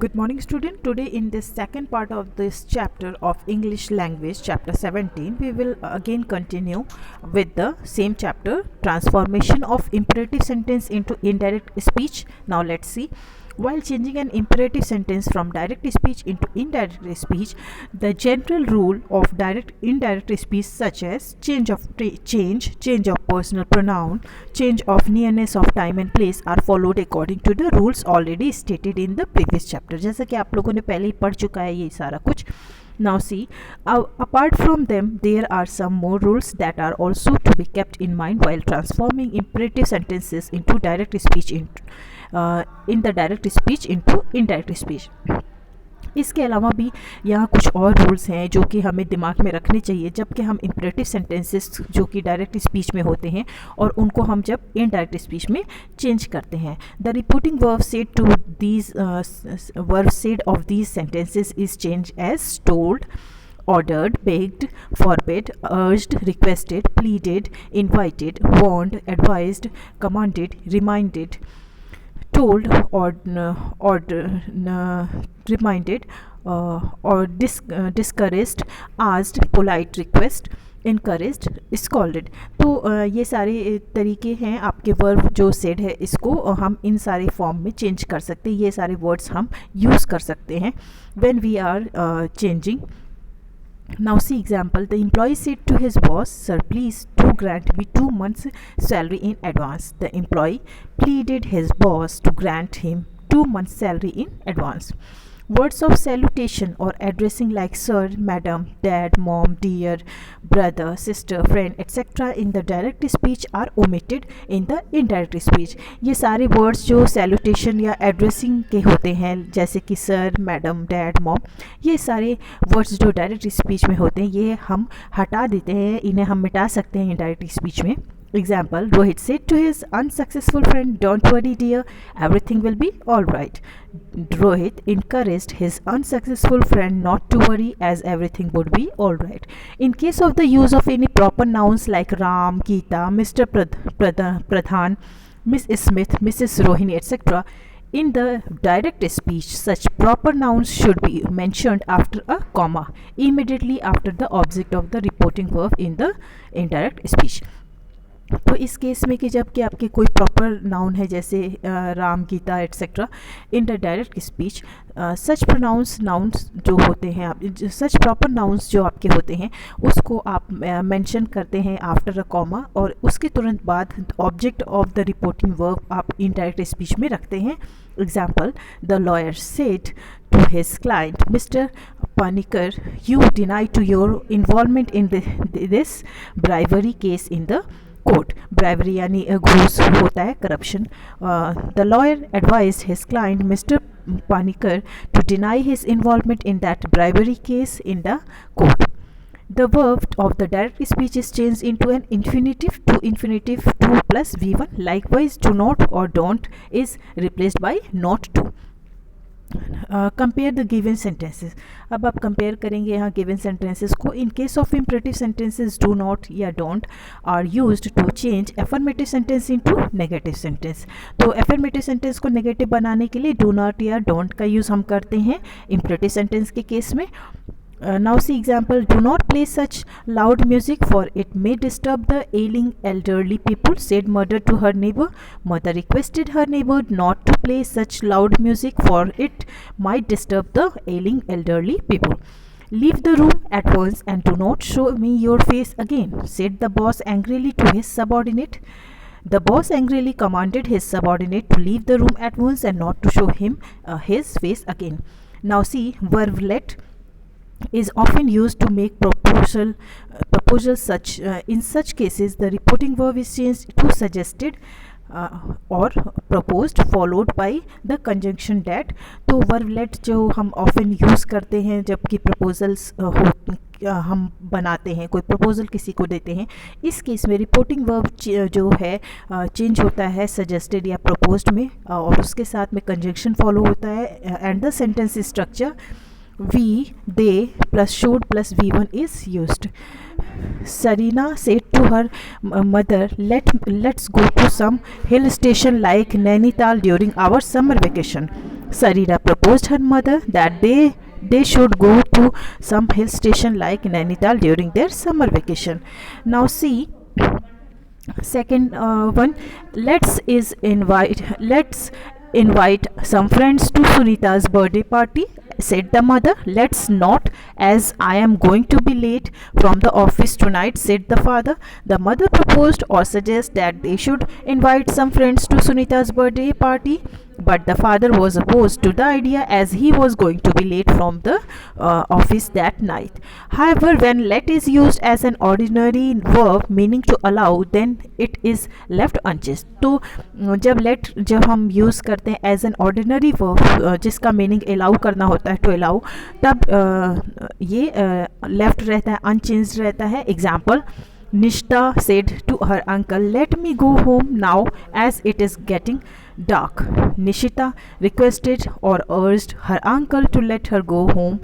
Good morning, student. Today in this second part of this chapter of English language, chapter 17, we will again continue with the same chapter, transformation of imperative sentence into indirect speech. Now let's see. While changing an imperative sentence from direct speech into indirect speech, the general rule of direct indirect speech such as change of personal pronoun, change of nearness of time and place are followed according to the rules already stated in the previous chapter. जैसा कि आप लोगों ने पहले ही पढ़ चुका है ये सारा कुछ. Now see, apart from them, there are some more rules that are also to be kept in mind while transforming imperative sentences into direct speech in the direct speech into indirect speech. इसके अलावा भी यहाँ कुछ और rules हैं जो कि हमें दिमाग में रखने चाहिए जबकि हम इम्परेटिव सेंटेंसेस जो कि डायरेक्ट स्पीच में होते हैं और उनको हम जब इनडायरेक्ट स्पीच में चेंज करते हैं. The reporting verb said to these verb said of these sentences is change as told, ordered, begged, forbid, urged, requested, pleaded, invited, warned, advised, commanded, reminded, told, reminded, or discouraged, asked, polite request, encouraged, scolded. तो ये सारे तरीके हैं आपके verb जो said है इसको हम इन सारे फॉर्म में चेंज कर सकते हैं. ये सारे वर्ड्स हम यूज़ कर सकते हैं when we are changing. Now see example. The employee said to his boss, "Sir, please do grant me 2 months' salary in advance." The employee pleaded his boss to grant him 2 months' salary in advance. Words of salutation or addressing like sir, madam, dad, mom, dear, brother, sister, friend, etc. in the direct speech are omitted in the indirect speech. ये सारे words जो salutation या addressing के होते हैं जैसे कि sir, madam, dad, mom, ये सारे words जो direct speech में होते हैं ये हम हटा देते हैं, इन्हें हम मिटा सकते हैं indirect speech में. Example, Rohit said to his unsuccessful friend, "Don't worry dear, everything will be alright." Rohit encouraged his unsuccessful friend not to worry as everything would be alright. In case of the use of any proper nouns like Ram, Geeta, Mr. Pradhan, Miss Smith, Mrs. Rohini, etc., in the direct speech, such proper nouns should be mentioned after a comma, immediately after the object of the reporting verb in the indirect speech. तो इस case में कि जब कि आपके कोई proper noun है जैसे Ram, Geeta etcetera in the direct speech, such pronouns nouns जो होते हैं आप सच प्रॉपर नाउन्स जो आपके होते हैं उसको आप मेंशन करते हैं आफ्टर अ कॉमा और उसके तुरंत बाद object of the reporting verb आप इनडायरेक्ट स्पीच में रखते हैं. Example, the lawyer said to his client, "Mr. Panikar, you deny to your involvement in this bribery case in the court." Bribery यानी घूस होता है, corruption. The lawyer advised his client, Mr. Panikar, to deny his involvement in that bribery case in the court. The verb of the direct speech is changed into an infinitive to infinitive 2 plus V1. Likewise, do not or don't is replaced by not to. Compare the given sentences. अब आप compare करेंगे यहाँ given sentences को. In case of imperative sentences do not या don't are used to change affirmative sentence into negative sentence. तो affirmative sentence को negative बनाने के लिए डू नॉट या डोंट का यूज़ हम करते हैं इम्परेटिव सेंटेंस के केस में. Now see example, do not play such loud music for it may disturb the ailing elderly people, said mother to her neighbor. Mother requested her neighbor not to play such loud music for it might disturb the ailing elderly people. Leave the room at once and do not show me your face again, said the boss angrily to his subordinate. The boss angrily commanded his subordinate to leave the room at once and not to show him his face again. Now see, verb let is often used to make proposal such in such cases the reporting verb is changed to suggested or proposed followed by the conjunction that. तो verb let जो हम often use करते हैं जबकि proposals हम बनाते हैं, कोई प्रपोजल किसी को देते हैं, इस केस में रिपोर्टिंग वर्ब जो है चेंज होता है सजेस्टेड या प्रपोज्ड में और उसके साथ में कंजंक्शन फॉलो होता है and the sentence structure we, they plus should plus V1 is used. Sarina said to her mother, let's go to some hill station like Nainital during our summer vacation. Sarita proposed her mother that they should go to some hill station like Nainital during their summer vacation. Now see, second one, let's invite some friends to Sunita's birthday party, said the mother. Let's not, as I am going to be late from the office tonight, said the father. The mother proposed or suggested that they should invite some friends to Sunita's birthday party, but the father was opposed to the idea as he was going to be late from the office that night. However, when let is used as an ordinary verb meaning to allow, then it is left unchanged. तो जब हम use करते हैं as an ordinary verb जिसका meaning allow करना होता है, to allow, तब ये लेफ्ट रहता है, अनचेंज्ड रहता है. Example, Nishta said to her uncle, "Let me go home now as it is getting dark." Nishita requested or urged her uncle to let her go home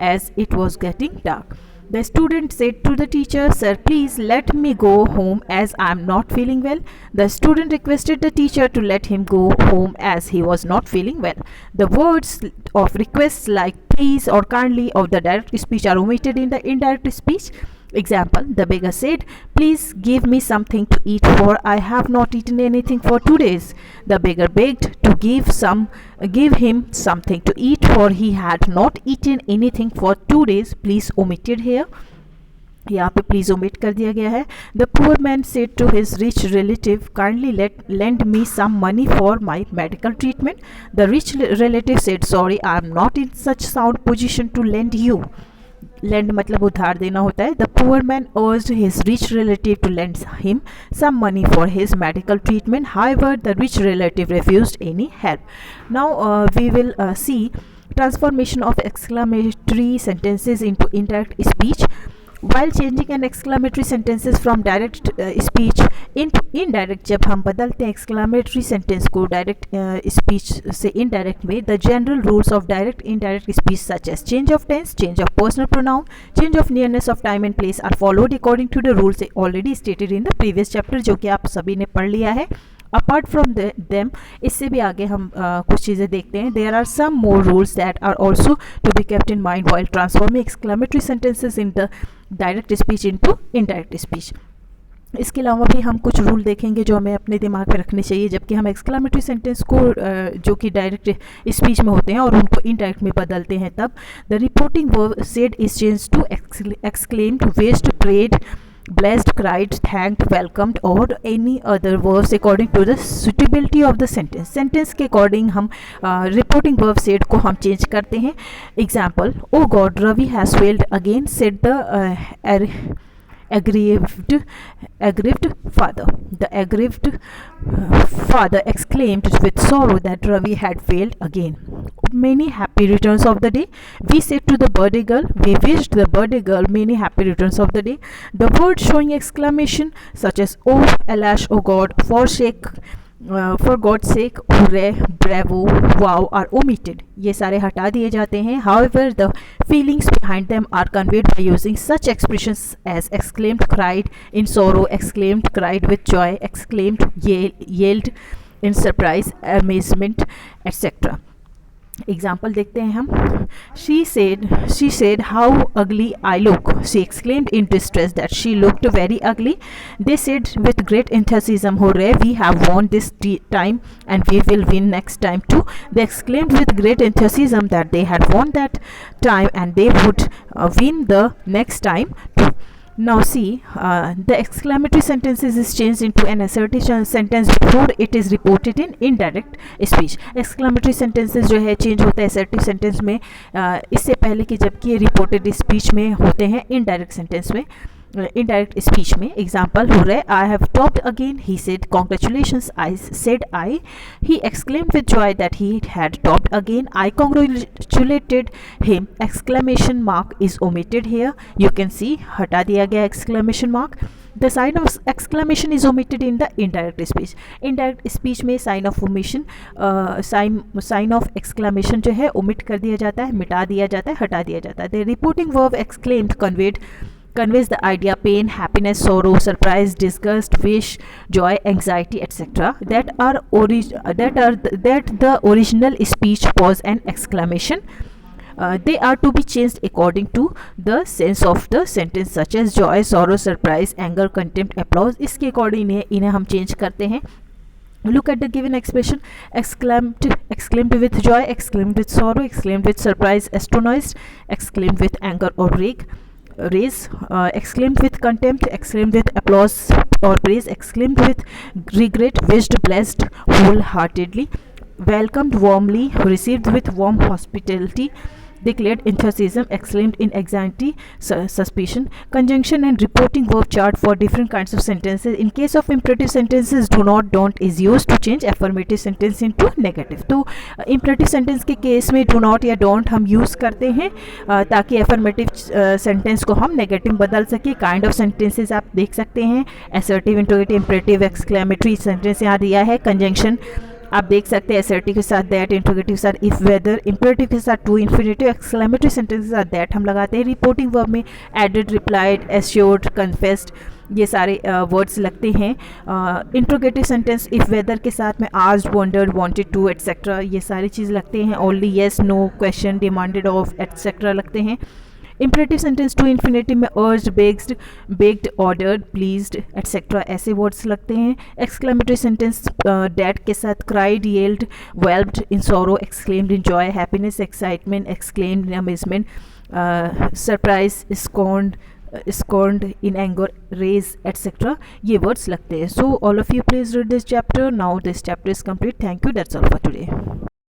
as it was getting dark. The student said to the teacher, "Sir, please let me go home as I am not feeling well." The student requested the teacher to let him go home as he was not feeling well. The words of requests like please or kindly of the direct speech are omitted in the indirect speech. Example, the beggar said, "Please give me something to eat, for I have not eaten anything for 2 days." The beggar begged to give him something to eat, for he had not eaten anything for 2 days. Please omitted here. यहाँ पे please omit कर दिया गया है. The poor man said to his rich relative, kindly lend me some money for my medical treatment. The rich relative said, sorry I am not in such sound position to lend you. Lend मतलब उधार देना होता है. The poor man urged his rich relative to lend him some money for his medical treatment. However the rich relative refused any help. Now we will see transformation of exclamatory sentences into indirect speech. While changing an exclamatory sentences from direct speech into indirect, जब हम बदलते हैं exclamatory sentence को direct speech से indirect में, the general rules of direct indirect speech such as change of tense, change of personal pronoun, change of nearness of time and place are followed according to the rules already stated in the previous chapter, जो कि आप सभी ने पढ़ लिया है. Apart from them, इससे भी आगे हम कुछ चीज़ें देखते हैं. There are some more rules that are also to be kept in mind while transforming exclamatory sentences in the direct speech into indirect speech. इसके अलावा भी हम कुछ रूल देखेंगे जो हमें अपने दिमाग में रखने चाहिए जबकि हम एक्सक्लेमेटरी सेंटेंस को जो कि डायरेक्ट स्पीच में होते हैं और उनको इनडायरेक्ट में बदलते हैं. तब the reporting verb said is change to exclaimed, wished, prayed, blessed, cried, thanked, welcomed or any other verbs according to the suitability of the sentence. Sentence के according हम reporting verb said को हम change करते हैं. Example, "Oh God, Ravi has failed again," said the aggrieved father. The aggrieved father exclaimed with sorrow that Ravi had failed again. Many happy returns of the day. We said to the birthday girl, we wished the birthday girl many happy returns of the day. The word showing exclamation such as "Oh, alas, oh God," for God's sake, hooray, bravo, wow are omitted. ये सारे हटा दिए जाते हैं. However, the feelings behind them are conveyed by using such expressions as exclaimed, cried in sorrow, exclaimed, cried with joy, exclaimed, yelled in surprise, amazement, etc. Example देखते हैं हम. She said, "How ugly I look." She exclaimed in distress that she looked very ugly. They said with great enthusiasm, "Hooray, we have won this time and we will win next time too." They exclaimed with great enthusiasm that they had won that time and they would win the next time too. Now see, the exclamatory sentences is changed into an assertive sentence before it is reported in indirect speech. Exclamatory sentences जो है change होता है assertive sentence में इससे पहले कि जबकि ये reported speech में होते हैं indirect sentence में, indirect speech में. Example, "Hooray, I have topped again." He said, "Congratulations," I said I. He exclaimed with joy that he had topped again. I congratulated him. Exclamation mark is omitted here. You can see हटा दिया गया exclamation mark. The sign of exclamation is omitted in the indirect speech. Indirect speech में sign of omission, sign of exclamation जो है omit कर दिया जाता है, मिटा दिया जाता है, हटा दिया जाता है. The reporting verb exclaimed conveys the idea pain, happiness, sorrow, surprise, disgust, wish, joy, anxiety, etc. That the original speech was an exclamation. They are to be changed according to the sense of the sentence, such as joy, sorrow, surprise, anger, contempt, applause. इसके according इन्हें हम change करते हैं. Look at the given expression: exclaimed with joy, exclaimed with sorrow, exclaimed with surprise, astonished, exclaimed with anger or rage, exclaimed with contempt, exclaimed with applause or praise, exclaimed with regret, wished, blessed wholeheartedly, welcomed warmly, received with warm hospitality, declared enthusiasm, exclaimed in anxiety, suspicion. Conjunction and reporting verb chart for different kinds of sentences. In case of imperative sentences, do not, don't is used to change affirmative sentence into negative. तो imperative sentence के case में do not या don't हम use करते हैं ताकि affirmative sentence को हम negative बदल सके. Kind of sentences आप देख सकते हैं, assertive, interrogative, imperative, exclamatory sentence यहाँ दिया है. Conjunction आप देख सकते हैं assertive के साथ that, interrogative के साथ if, whether, imperative के साथ to, infinitive, exclamatory sentence के साथ that हम लगाते हैं. reporting verb में added, replied, assured, confessed ये सारे वर्ड्स लगते हैं. इंट्रोगेटिव सेंटेंस इफ़ वेदर के साथ में asked, wondered, wanted to, etcetera ये सारी चीज़ लगते हैं. Only yes, no, question, demanded of, etcetera लगते हैं. imperative sentence to infinitive में urged, begged, ordered, pleased, etc. ऐसे words लगते हैं. exclamatory sentence that के साथ cried, yelled, whelped in sorrow, exclaimed in joy, happiness, excitement, exclaimed in amazement, surprise, scorned in anger, raise, etc. ये words लगते हैं. So all of you please read this chapter. Now this chapter is complete. Thank you. That's all for today.